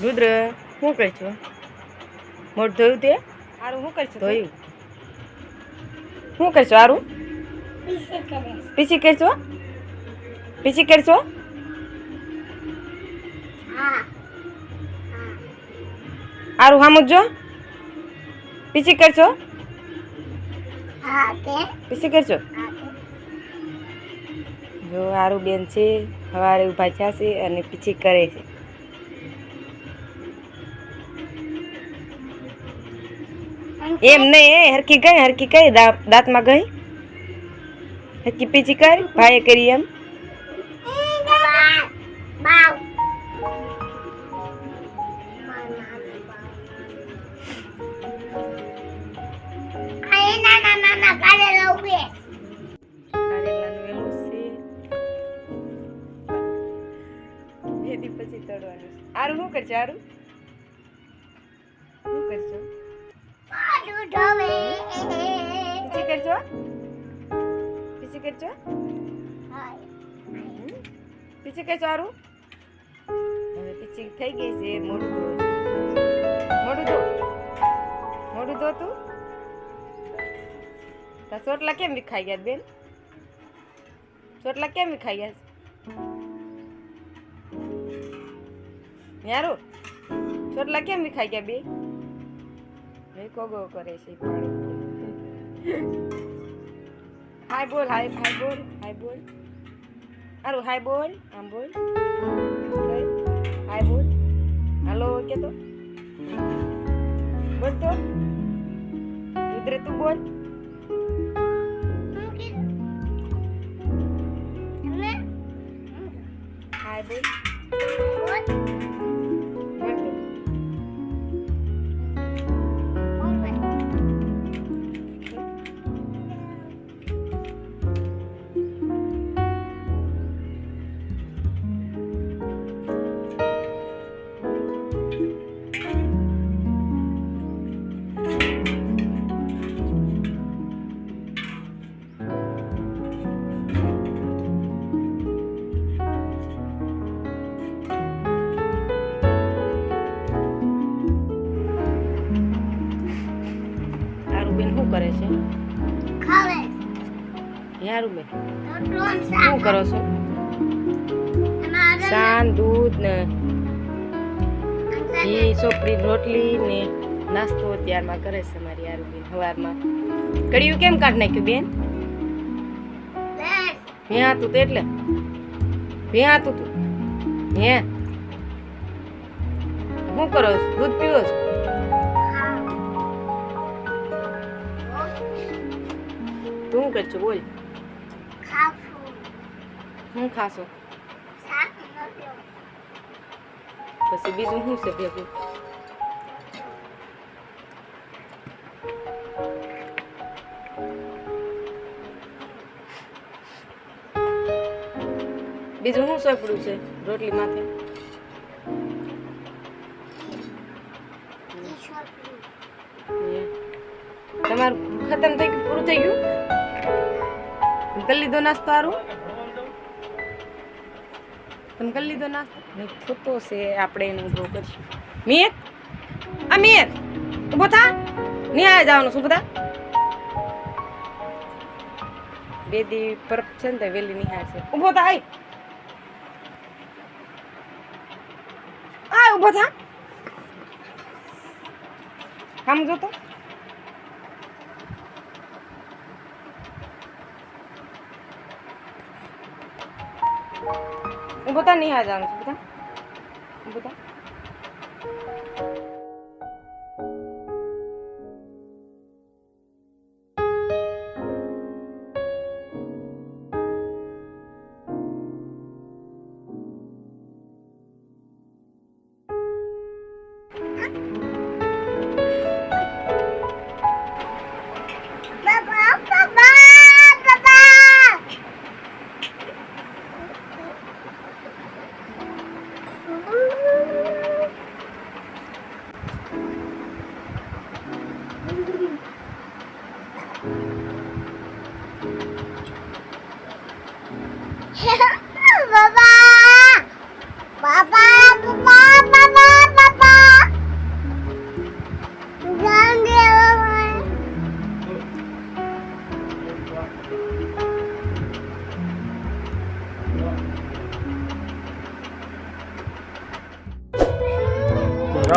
રુદ્ર શું કરશો? મોઢું ધોયું તે? આરું શું કરશો? ધોયું. શું કરશો આરું? પીસી કરશો? પીસી કરશો? આરું હામું જો પીસી કરશો? પીસી કરશો? જો આરું બેન છે સવારે ઊભા થયા છે અને પીછી કરે છે. એમ નહીં હરખી કઈ દાંતમાં ગઈ હરખી પીછી કર ભાઈએ કરી એમ. પછી તળવાનું આરું શું કરશે? આરું શું કરશો? પીછી કરશો? પીછી કરશો? પીછી કરશો આરું? હવે પીછી થઈ ગઈ છે. મોઢું ધો તું. તાર ચોટલા કેમ વિખાઈ ગયા બેન? ચોટલા કેમ વિખાઈ ગયા? યારો ચોટલા કેમ વિખાઈ ગયા બે? કોગો કરે છે. હાય બોલ. હાય બોલ. આરું હાય બોલ. આમ બોલ. હાય બોલ. હાલો કે તો બોલ તો. રુદ્ર તું બોલ. હાય બોલ. શું કરે છે? ખાવે. યારું બેન શું કરો છો? શાન દૂધ ને ઘી સોપડી રોટલી ને નાસ્તો ત્યારમાં કરે છે મારી યારું બેન. સવારમાં કડિયું કેમ કાઢ નાખ્યું બેન? ભેહાતું તો એટલે ભેહાતું તું હે શું કરો છો? દૂધ પીવો છો? તું શું કરছো બોલ? શું ખાશો? પછી બીજું શું છે ભેગું? બીજું શું સોપડ્યું છે રોટલી માથે? તમારું ખતમ થઈ ગયું? પૂરું થઈ ગયું? કરી લીધો નાસ્તો? આરું તમે કરી લીધો નાસ્તો? ખોટો છે આપણે એને ઉભો કરશું. મીર ઉભો થા. નહીં આવે જવાનું શું બધા બે દી પર છે ને વેલી નિહાળ છે. ઉભો થા. ઉભો થા. કામ જોતો ઉભો થા. નહીં આવે જવાનું બધા ઉભો થા.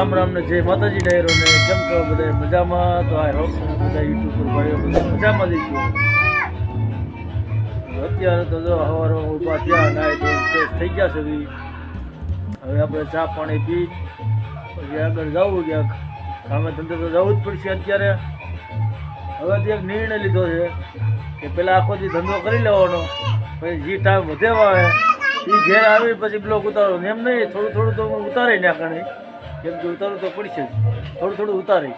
રામ રામ ને જય માતાજી ડાયરો ને કેમ છો બધા મજામાં? તો આ હોપ બધા યુટ્યુબ પર ભાઈઓ બધા મજામાં જઈશું. અત્યારે તો જો સવારમાં ઊભા થયા, નાઈ ધોઈને ફ્રેશ થઈ ગયા છે. હવે આપણે ચા પાણી પી પછી આગળ જવું ક્યાંક કામે ધંધે તો જવું જ પડશે. અત્યારે હવે એક નિર્ણય લીધો છે કે પેલા આખો દી ધંધો કરી લેવાનો, પછી જે ટાઈમ વધેવા આવે એ ઘેર આવી પછી બ્લોક ઉતારો. એમ નહીં, થોડું થોડું તો હું ઉતારી નાખા નહીં, કેમ કે ઉતારવું તો પડશે જ. થોડું થોડું ઉતારી,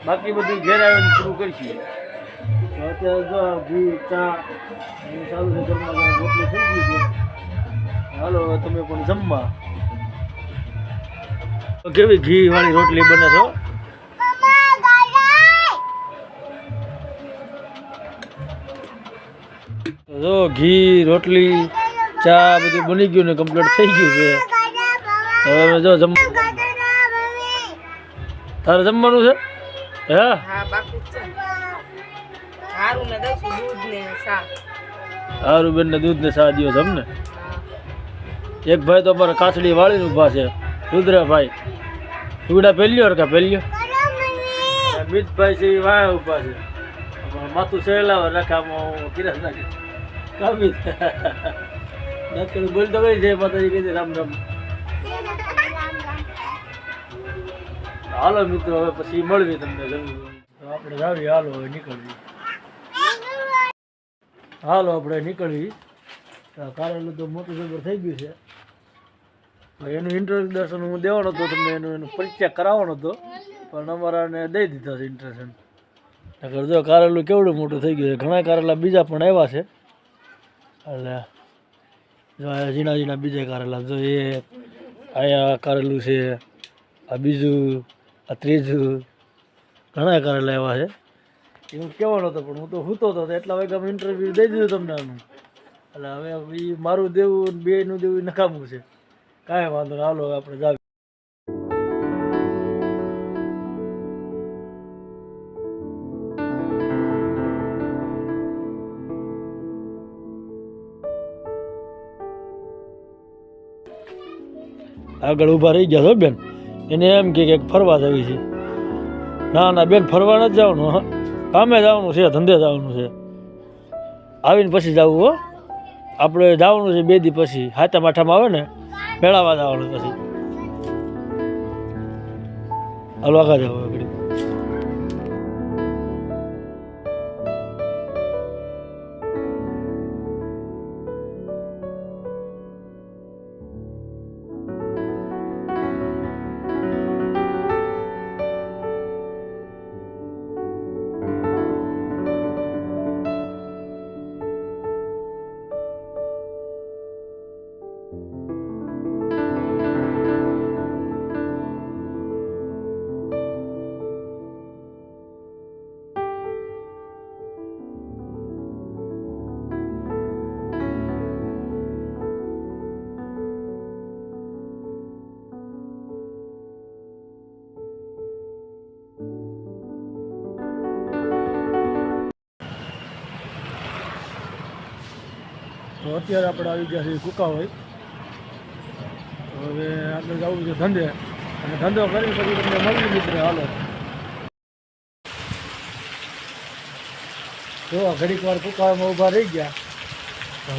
બાકી બધું ઘેર આવીને પૂરું કરીશું. અત્યારે જો ઘી ચા ચાલુ છે, ઘરમાં રોટલી થઈ ગઈ છે. હાલો હવે તમે પણ જમવા. કેવી ઘી વાળી રોટલી બને છો? જો ઘી રોટલી ચા બધું બની ગયું ને કમ્પ્લીટ થઈ ગયું છે. હવે જો તારે જમવાનું છે? હા હારું બેન ને દૂધ ને સા દિયો જમ ને. એક ભાઈ તો અમારે કાચડી વાળીને ઊભા છે, રુદ્રભાઈ. ઉડા પહેલ્યો કા પહેલ્યો મિતભાઈ છે એ વાય ઊભા છે. માથું સહેલાવે રાખામાં કિરસ નાખે કામિત બોલતો કઈ છે માતાજી કહી દે રામ રામ. હાલો મિત્રો હવે પછી મળવી તમને જરૂર. આપણે જાવી, હાલો હવે નીકળવી. હાલો આપણે નીકળવી. કારેલું તો મોટું જબર થઈ ગયું છે. એનું ઇન્ટ્રોડક્શન હું દેવાનો હતો તમને, એનો પરિચય કરાવવાનો હતો, પણ અમારાને દઈ દીધા છે ઇન્ટ્રેશન. નકર જો કારેલું કેવડું મોટું થઈ ગયું છે. ઘણા કારેલા બીજા પણ આવ્યા છે. એટલે જો આ ઝીણા ઝીણા બીજા કારેલા, જો એ આયા કારેલું છે, આ બીજું, આ ત્રીજું, ઘણા કારેલા એવા છે. એવું કહેવાનો હતો પણ હું તો સૂતો હતો એટલા વાગ્યામાં ઇન્ટરવ્યૂ દઈ દીધું તમને આનું. એટલે હવે એ મારું દેવું બેનું દેવું નકામું છે. કાંઈ વાંધો નહીં, હાલો આપણે જાવ. આગળ ઊભા રહી ગયા છો બેન, એને એમ કે ફરવા જવી છે. ના ના બેન, ફરવા નથી જવાનું, હા કામે જવાનું છે, ધંધે જવાનું છે. આવીને પછી જવું હો. આપણે જવાનું છે 2 દી પછી, હાથા માઠામાં આવે ને મેળાવા જવાનું પછી. હાલો આગળ જાવ આગળ. તો અત્યારે આપણે આવી ગયા છીએ કુકાવાઈ. તો હવે આપણે જવું છે ધંધે, અને ધંધો કરી પછી તમને મળી મિત્ર. હાલો જો ઘડીક વાર કુકાવામાં ઊભા રહી ગયા.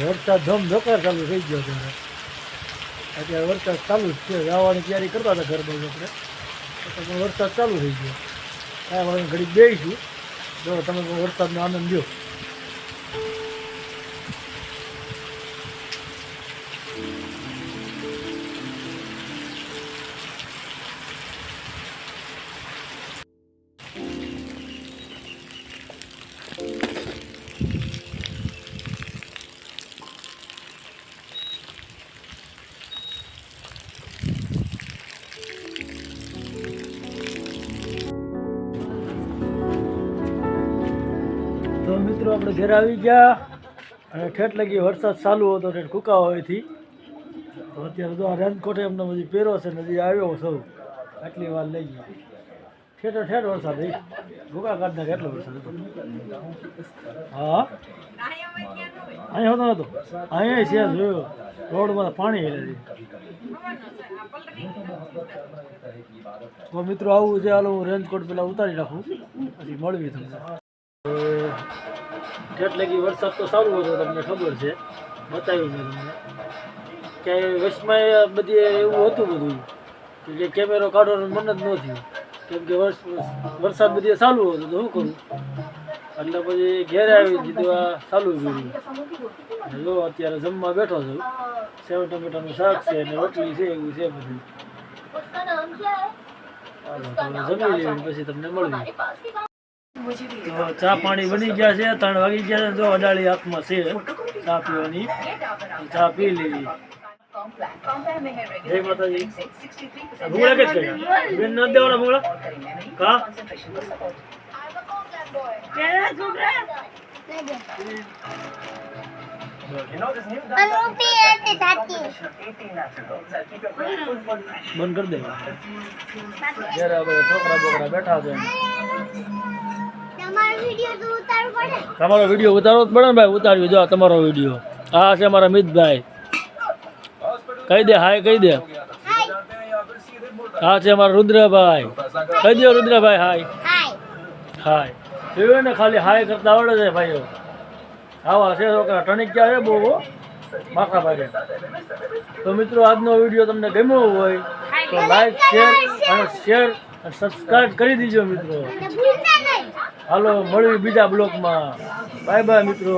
વરસાદ ધમધોકાર ચાલુ થઈ ગયો છે. અત્યારે વરસાદ ચાલુ જ છે. આવવાની તૈયારી કરતા હતા ઘર બાજુ આપણે, પણ વરસાદ ચાલુ થઈ ગયો. કાંઈ વાળા ઘડીક બેસીશું. જો તમે વરસાદનો આનંદ લ્યો. તો મિત્રો આપણે ઘરે આવી ગયા, અને ઠેઠ લગી વરસાદ ચાલુ હતો ઠેઠ કુકાવાથી. તો અત્યારે તો આ રેનકોટ એમને બધી પહેરો છે, નદી આવ્યો સૌ આટલી વાર લઈ ગઈ. ઠેઠ વરસાદ થઈ ભૂકા કાઢ નાખે એટલો વરસાદ હતો. હા અહીંયા હોતો નતો, અહીંયા છે જોયો રોડમાં પાણી હેલે. તો મિત્રો આવું છે, હાલો હું રેનકોટ પેલા ઉતારી નાખું પછી મળવી તમને. એટલે કે વરસાદ તો સારું હતો તમને ખબર છે, બતાવ્યું મેં તમને કે વચમાં બધી એવું હતું બધું કે જે કેમેરો કાઢવાનું મન જ ન થયું કેમ કે વરસાદ બધી ચાલુ હતો તો શું કરું એટલે પછી ઘેરે આવી દીધું આ ચાલુ કર્યું. જો અત્યારે જમવા બેઠો છું, સેવ ટમેટાનું શાક છે અને રોટલી છે એવું છે બધું. હાલો તો જમી લઈએ પછી તમને મળવી. તો ચા પાણી બની ગયા છે, 3 વાગી ગયા છે. જો અડાળી હાથમાં છે ચા પીવાની, ચા પી લેવી. જય માતાજી. ભૂંગળા કે બેન ન દેવાના ભૂંગળા કા બંધ કરી દેવા. જયારે આપણે છોકરા બોકરા બેઠા છે. તમારો વિડીયો ઉતારવો જ પડે ને ભાઈ. ઉતાર્યો જો તમારો વિડીયો. આ છે મારા મિતભાઈ. કહી દે હાય, કહી દે. આ છે અમારા રુદ્રભાઈ. કહી દો રુદ્રભાઈ હાય. હાય એવું ને ખાલી હાય કરતા આવડે છે ભાઈઓ. આવા છે છોકરા ટણીક ક્યાં છે બહુ માથા ભાગે. તો મિત્રો આજનો વિડીયો તમને ગમ્યો હોય તો લાઈક શેર અને સબસ્ક્રાઈબ કરી દીજો મિત્રો. હાલો મળવી બીજા બ્લોગમાં. બાય બાય મિત્રો.